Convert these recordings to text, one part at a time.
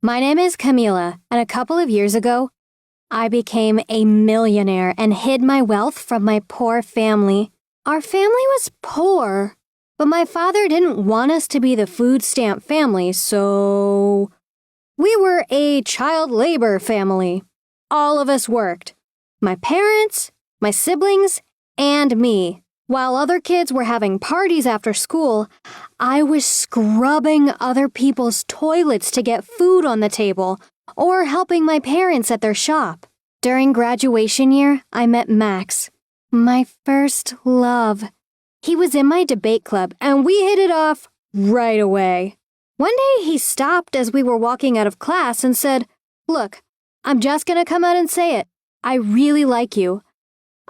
My name is Camila, and a couple of years ago, I became a millionaire and hid my wealth from my poor family. Our family was poor, but my father didn't want us to be the food stamp family, so we were a child labor family. All of us worked. My parents, my siblings, and me. While other kids were having parties after school, I was scrubbing other people's toilets to get food on the table or helping my parents at their shop. During graduation year, I met Max, my first love. He was in my debate club and we hit it off right away. One day he stopped as we were walking out of class and said, "Look, I'm just gonna come out and say it. I really like you."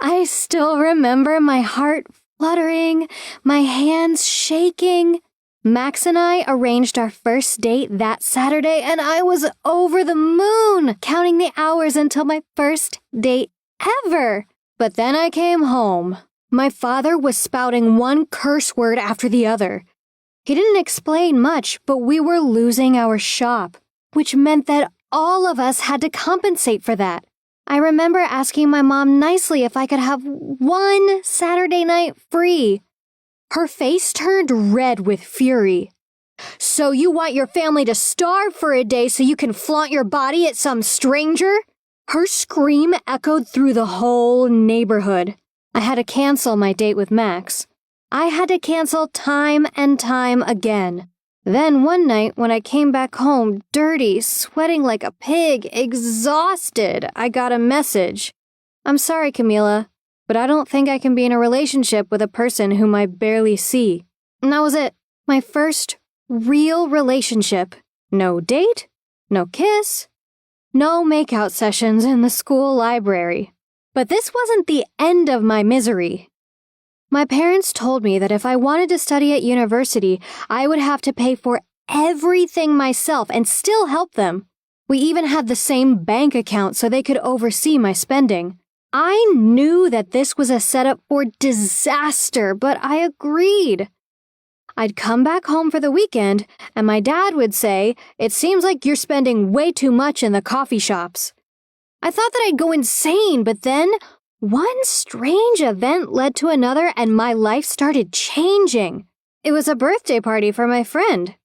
I still remember my heart fluttering, my hands shaking. Max and I arranged our first date that Saturday, and I was over the moon, counting the hours until my first date ever. But then I came home. My father was spouting one curse word after the other. He didn't explain much, but we were losing our shop, which meant that all of us had to compensate for that. I remember asking my mom nicely if I could have one Saturday night free. Her face turned red with fury. "So you want your family to starve for a day so you can flaunt your body at some stranger?" Her scream echoed through the whole neighborhood. I had to cancel my date with Max. I had to cancel time and time again. Then one night when I came back home, dirty, sweating like a pig, exhausted, I got a message. "I'm sorry, Camila, but I don't think I can be in a relationship with a person whom I barely see." And that was it. My first real relationship. No date, no kiss, no makeout sessions in the school library. But this wasn't the end of my misery. My parents told me that if I wanted to study at university, I would have to pay for everything myself and still help them. We even had the same bank account so they could oversee my spending. I knew that this was a setup for disaster, but I agreed. I'd come back home for the weekend, and my dad would say, "It seems like you're spending way too much in the coffee shops." I thought that I'd go insane, but then one strange event led to another and my life started changing. It was a birthday party for my friend.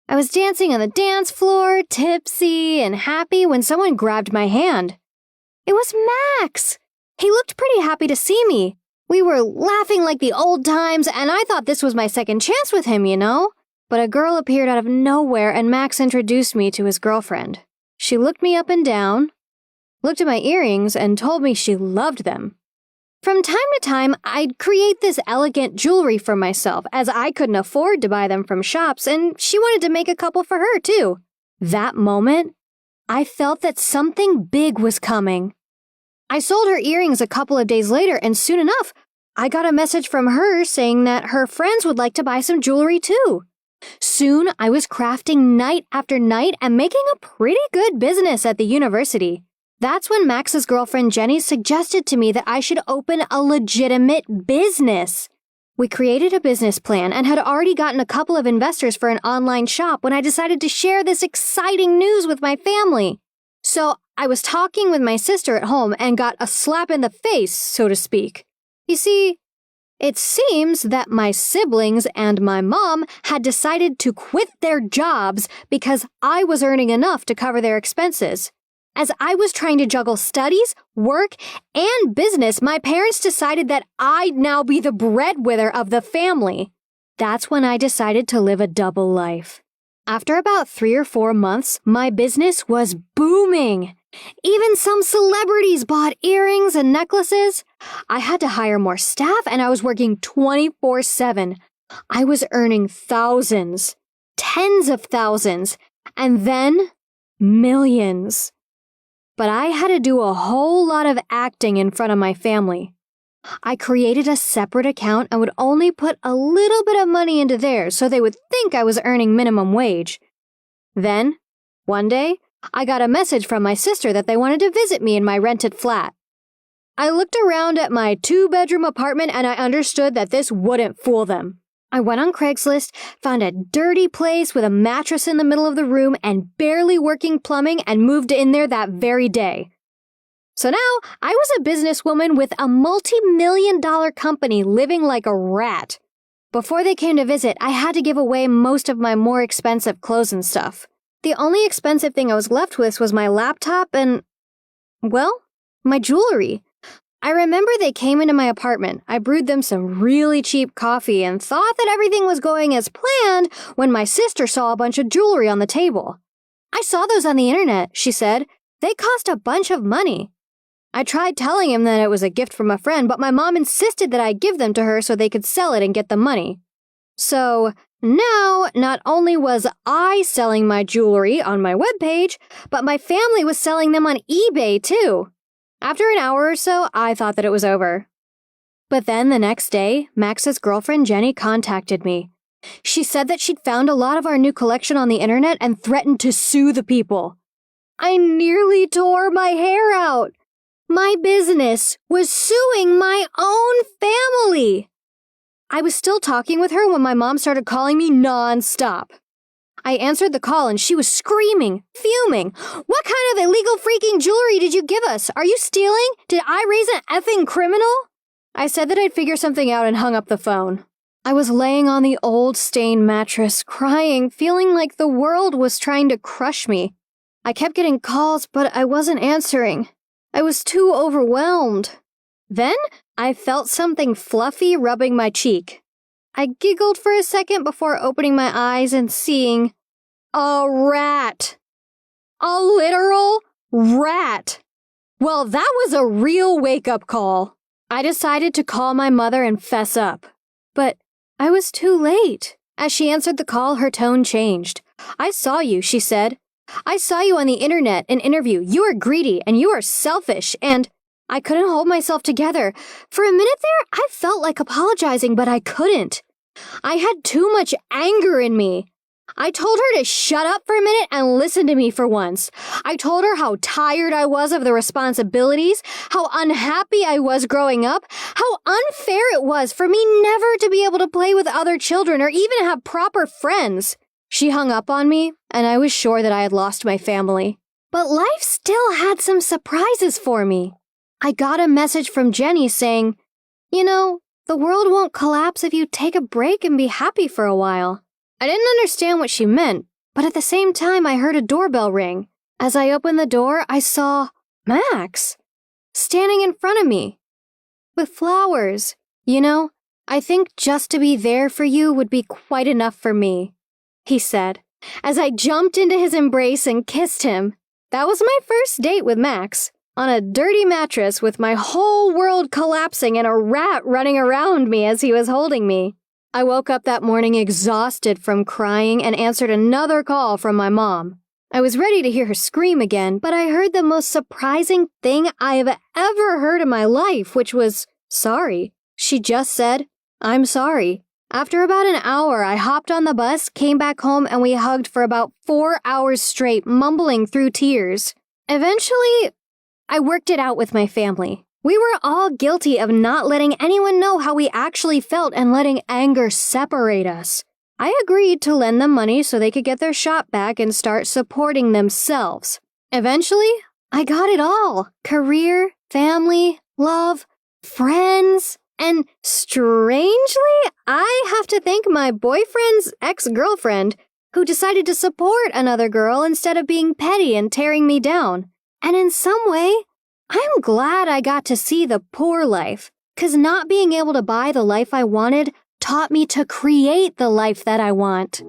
I was dancing on the dance floor, tipsy and happy, when someone grabbed my hand. It was Max. He looked pretty happy to see me. We were laughing like the old times, and I thought this was my second chance with him, you know? But a girl appeared out of nowhere and Max introduced me to his girlfriend. She looked me up and down, looked at my earrings, and told me she loved them. From time to time, I'd create this elegant jewelry for myself, as I couldn't afford to buy them from shops, and she wanted to make a couple for her, too. That moment, I felt that something big was coming. I sold her earrings a couple of days later, and soon enough, I got a message from her saying that her friends would like to buy some jewelry, too. Soon, I was crafting night after night and making a pretty good business at the university. That's when Max's girlfriend Jenny suggested to me that I should open a legitimate business. We created a business plan and had already gotten a couple of investors for an online shop when I decided to share this exciting news with my family. So I was talking with my sister at home and got a slap in the face, so to speak. You see, it seems that my siblings and my mom had decided to quit their jobs because I was earning enough to cover their expenses. As I was trying to juggle studies, work, and business, my parents decided that I'd now be the breadwinner of the family. That's when I decided to live a double life. After about 3 or 4 months, my business was booming. Even some celebrities bought earrings and necklaces. I had to hire more staff, and I was working 24/7. I was earning thousands, tens of thousands, and then millions. But I had to do a whole lot of acting in front of my family. I created a separate account and would only put a little bit of money into theirs so they would think I was earning minimum wage. Then, one day, I got a message from my sister that they wanted to visit me in my rented flat. I looked around at my 2-bedroom apartment and I understood that this wouldn't fool them. I went on Craigslist, found a dirty place with a mattress in the middle of the room and barely working plumbing, and moved in there that very day. So now, I was a businesswoman with a multi-million-dollar company living like a rat. Before they came to visit, I had to give away most of my more expensive clothes and stuff. The only expensive thing I was left with was my laptop and, well, my jewelry. I remember they came into my apartment. I brewed them some really cheap coffee and thought that everything was going as planned when my sister saw a bunch of jewelry on the table. "I saw those on the internet," she said. "They cost a bunch of money." I tried telling him that it was a gift from a friend, but my mom insisted that I give them to her so they could sell it and get the money. So now, not only was I selling my jewelry on my webpage, but my family was selling them on eBay too. After an hour or so, I thought that it was over. But then the next day, Max's girlfriend Jenny contacted me. She said that she'd found a lot of our new collection on the internet and threatened to sue the people. I nearly tore my hair out. My business was suing my own family. I was still talking with her when my mom started calling me non-stop. I answered the call and she was screaming, fuming. "What kind of illegal freaking jewelry did you give us? Are you stealing? Did I raise an effing criminal?" I said that I'd figure something out and hung up the phone. I was laying on the old stained mattress, crying, feeling like the world was trying to crush me. I kept getting calls, but I wasn't answering. I was too overwhelmed. Then I felt something fluffy rubbing my cheek. I giggled for a second before opening my eyes and seeing a rat. A literal rat. Well, that was a real wake-up call. I decided to call my mother and fess up. But I was too late. As she answered the call, her tone changed. "I saw you," she said. "I saw you on the internet, an interview. You are greedy and you are selfish," and I couldn't hold myself together. For a minute there, I felt like apologizing, but I couldn't. I had too much anger in me. I told her to shut up for a minute and listen to me for once. I told her how tired I was of the responsibilities, how unhappy I was growing up, how unfair it was for me never to be able to play with other children or even have proper friends. She hung up on me, and I was sure that I had lost my family. But life still had some surprises for me. I got a message from Jenny saying, "You know, the world won't collapse if you take a break and be happy for a while." I didn't understand what she meant, but at the same time I heard a doorbell ring. As I opened the door, I saw Max standing in front of me with flowers. "You know, I think just to be there for you would be quite enough for me," he said, as I jumped into his embrace and kissed him. That was my first date with Max, on a dirty mattress with my whole world collapsing and a rat running around me as he was holding me. I woke up that morning exhausted from crying and answered another call from my mom. I was ready to hear her scream again, but I heard the most surprising thing I have ever heard in my life, which was, "Sorry." She just said, "I'm sorry." After about an hour, I hopped on the bus, came back home, and we hugged for about 4 hours straight, mumbling through tears. Eventually, I worked it out with my family. We were all guilty of not letting anyone know how we actually felt and letting anger separate us. I agreed to lend them money so they could get their shop back and start supporting themselves. Eventually, I got it all. Career, family, love, friends, and strangely, I have to thank my boyfriend's ex-girlfriend who decided to support another girl instead of being petty and tearing me down. And in some way, I'm glad I got to see the poor life, 'cause not being able to buy the life I wanted taught me to create the life that I want.